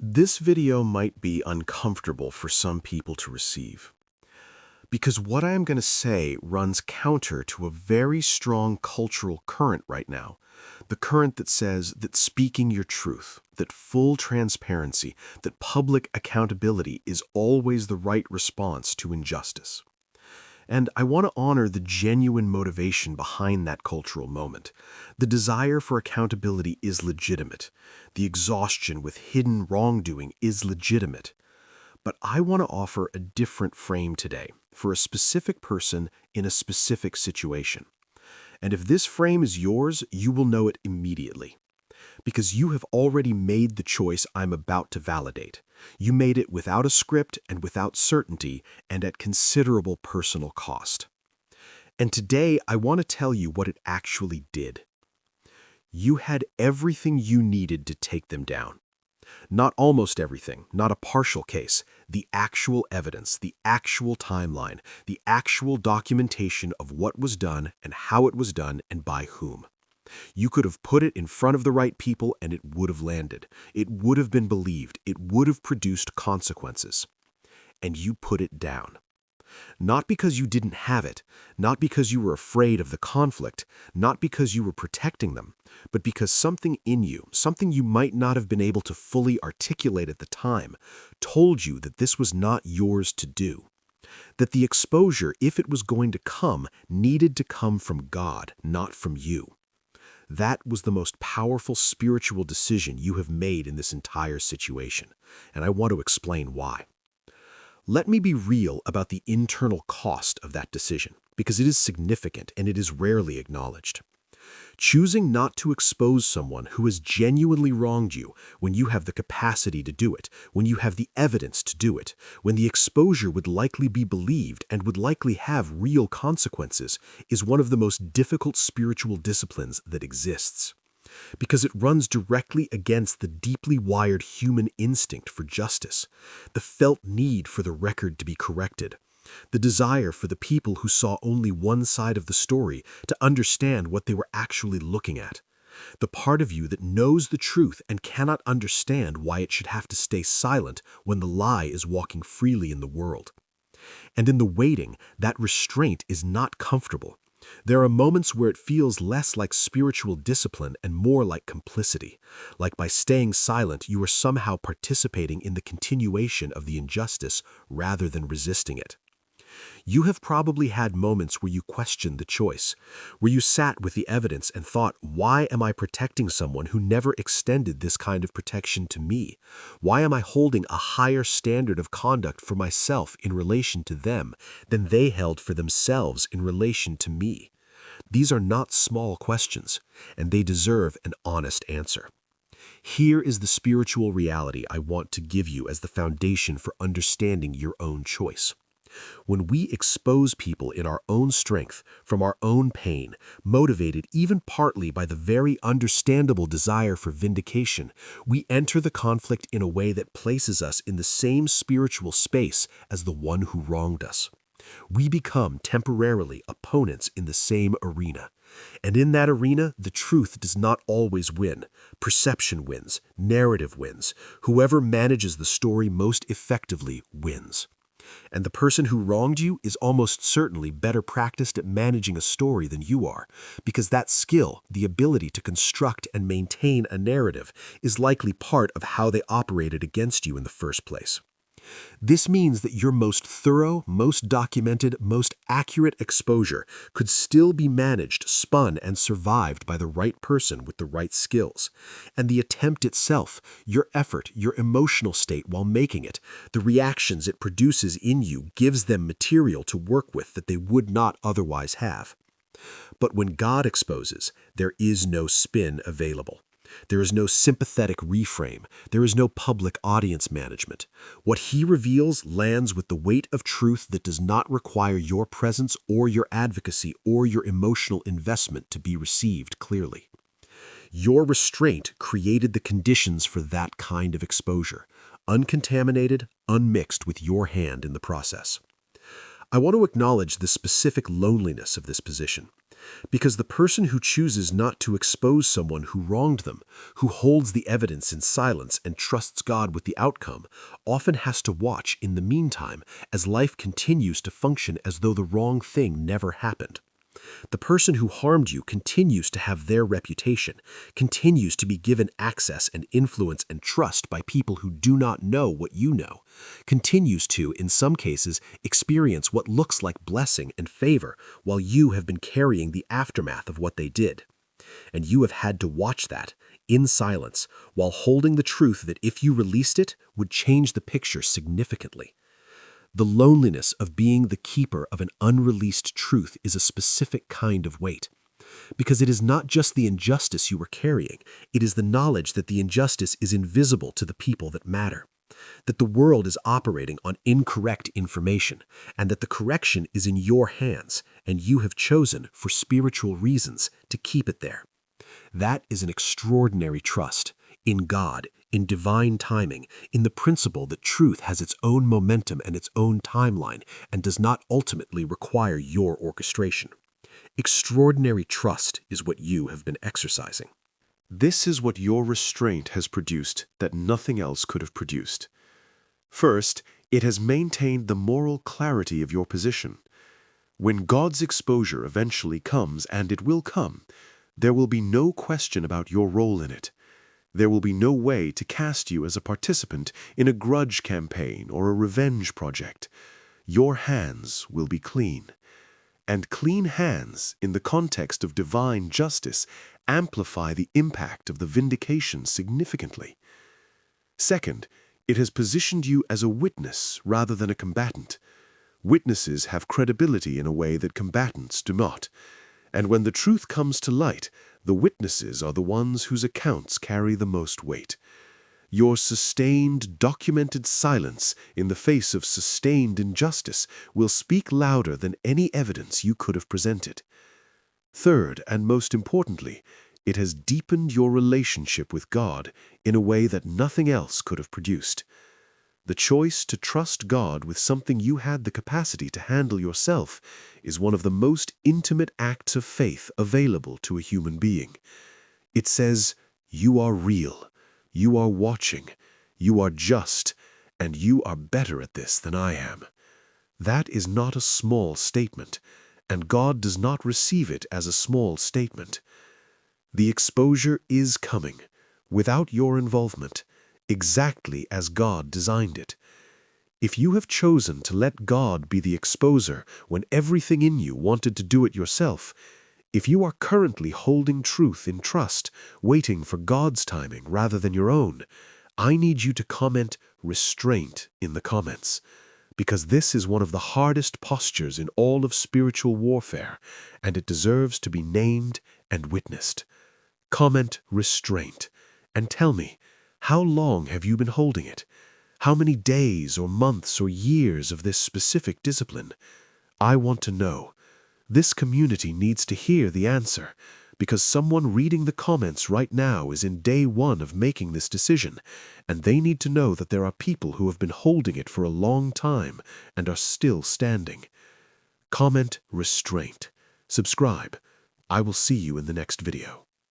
This video might be uncomfortable for some people to receive, because what I am going to say runs counter to a very strong cultural current right now. The current that says that speaking your truth, that full transparency, that public accountability is always the right response to injustice. And I want to honor the genuine motivation behind that cultural moment. The desire for accountability is legitimate. The exhaustion with hidden wrongdoing is legitimate. But I want to offer a different frame today for a specific person in a specific situation. And if this frame is yours, you will know it immediately. Because you have already made the choice I'm about to validate. You made it without a script and without certainty and at considerable personal cost. And today I want to tell you what it actually did. You had everything you needed to take them down. Not almost everything, not a partial case, the actual evidence, the actual timeline, the actual documentation of what was done and how it was done and by whom. You could have put it in front of the right people and it would have landed. It would have been believed. It would have produced consequences. And you put it down. Not because you didn't have it, not because you were afraid of the conflict, not because you were protecting them, but because something in you, something you might not have been able to fully articulate at the time, told you that this was not yours to do. That the exposure, if it was going to come, needed to come from God, not from you. That was the most powerful spiritual decision you have made in this entire situation, and I want to explain why. Let me be real about the internal cost of that decision, because it is significant and it is rarely acknowledged. Choosing not to expose someone who has genuinely wronged you when you have the capacity to do it, when you have the evidence to do it, when the exposure would likely be believed and would likely have real consequences, is one of the most difficult spiritual disciplines that exists. Because it runs directly against the deeply wired human instinct for justice, the felt need for the record to be corrected, the desire for the people who saw only one side of the story to understand what they were actually looking at, the part of you that knows the truth and cannot understand why it should have to stay silent when the lie is walking freely in the world. And in the waiting, that restraint is not comfortable. There are moments where it feels less like spiritual discipline and more like complicity, like by staying silent you are somehow participating in the continuation of the injustice rather than resisting it. You have probably had moments where you questioned the choice, where you sat with the evidence and thought, why am I protecting someone who never extended this kind of protection to me? Why am I holding a higher standard of conduct for myself in relation to them than they held for themselves in relation to me? These are not small questions, and they deserve an honest answer. Here is the spiritual reality I want to give you as the foundation for understanding your own choice. When we expose people in our own strength, from our own pain, motivated even partly by the very understandable desire for vindication, we enter the conflict in a way that places us in the same spiritual space as the one who wronged us. We become temporarily opponents in the same arena. And in that arena, the truth does not always win. Perception wins, narrative wins. Whoever manages the story most effectively wins. And the person who wronged you is almost certainly better practiced at managing a story than you are, because that skill, the ability to construct and maintain a narrative, is likely part of how they operated against you in the first place. This means that your most thorough, most documented, most accurate exposure could still be managed, spun, and survived by the right person with the right skills. And the attempt itself, your effort, your emotional state while making it, the reactions it produces in you gives them material to work with that they would not otherwise have. But when God exposes, there is no spin available. There is no sympathetic reframe. There is no public audience management. What he reveals lands with the weight of truth that does not require your presence or your advocacy or your emotional investment to be received clearly. Your restraint created the conditions for that kind of exposure, uncontaminated, unmixed with your hand in the process. I want to acknowledge the specific loneliness of this position. Because the person who chooses not to expose someone who wronged them, who holds the evidence in silence and trusts God with the outcome, often has to watch in the meantime as life continues to function as though the wrong thing never happened. The person who harmed you continues to have their reputation, continues to be given access and influence and trust by people who do not know what you know, continues to, in some cases, experience what looks like blessing and favor while you have been carrying the aftermath of what they did. And you have had to watch that, in silence, while holding the truth that if you released it, would change the picture significantly. The loneliness of being the keeper of an unreleased truth is a specific kind of weight, because it is not just the injustice you are carrying, it is the knowledge that the injustice is invisible to the people that matter, that the world is operating on incorrect information, and that the correction is in your hands, and you have chosen, for spiritual reasons, to keep it there. That is an extraordinary trust in God, in divine timing, in the principle that truth has its own momentum and its own timeline and does not ultimately require your orchestration. Extraordinary trust is what you have been exercising. This is what your restraint has produced that nothing else could have produced. First, it has maintained the moral clarity of your position. When God's exposure eventually comes, and it will come, there will be no question about your role in it. There will be no way to cast you as a participant in a grudge campaign or a revenge project. Your hands will be clean. And clean hands, in the context of divine justice, amplify the impact of the vindication significantly. Second, it has positioned you as a witness rather than a combatant. Witnesses have credibility in a way that combatants do not. And when the truth comes to light, the witnesses are the ones whose accounts carry the most weight. Your sustained, documented silence in the face of sustained injustice will speak louder than any evidence you could have presented. Third, and most importantly, it has deepened your relationship with God in a way that nothing else could have produced. The choice to trust God with something you had the capacity to handle yourself is one of the most intimate acts of faith available to a human being. It says, you are real, you are watching, you are just, and you are better at this than I am. That is not a small statement, and God does not receive it as a small statement. The exposure is coming, without your involvement, exactly as God designed it. If you have chosen to let God be the exposer when everything in you wanted to do it yourself, if you are currently holding truth in trust, waiting for God's timing rather than your own, I need you to comment restraint in the comments, because this is one of the hardest postures in all of spiritual warfare, and it deserves to be named and witnessed. Comment restraint, and tell me, how long have you been holding it? How many days or months or years of this specific discipline? I want to know. This community needs to hear the answer, because someone reading the comments right now is in day one of making this decision, and they need to know that there are people who have been holding it for a long time and are still standing. Comment restraint. Subscribe. I will see you in the next video.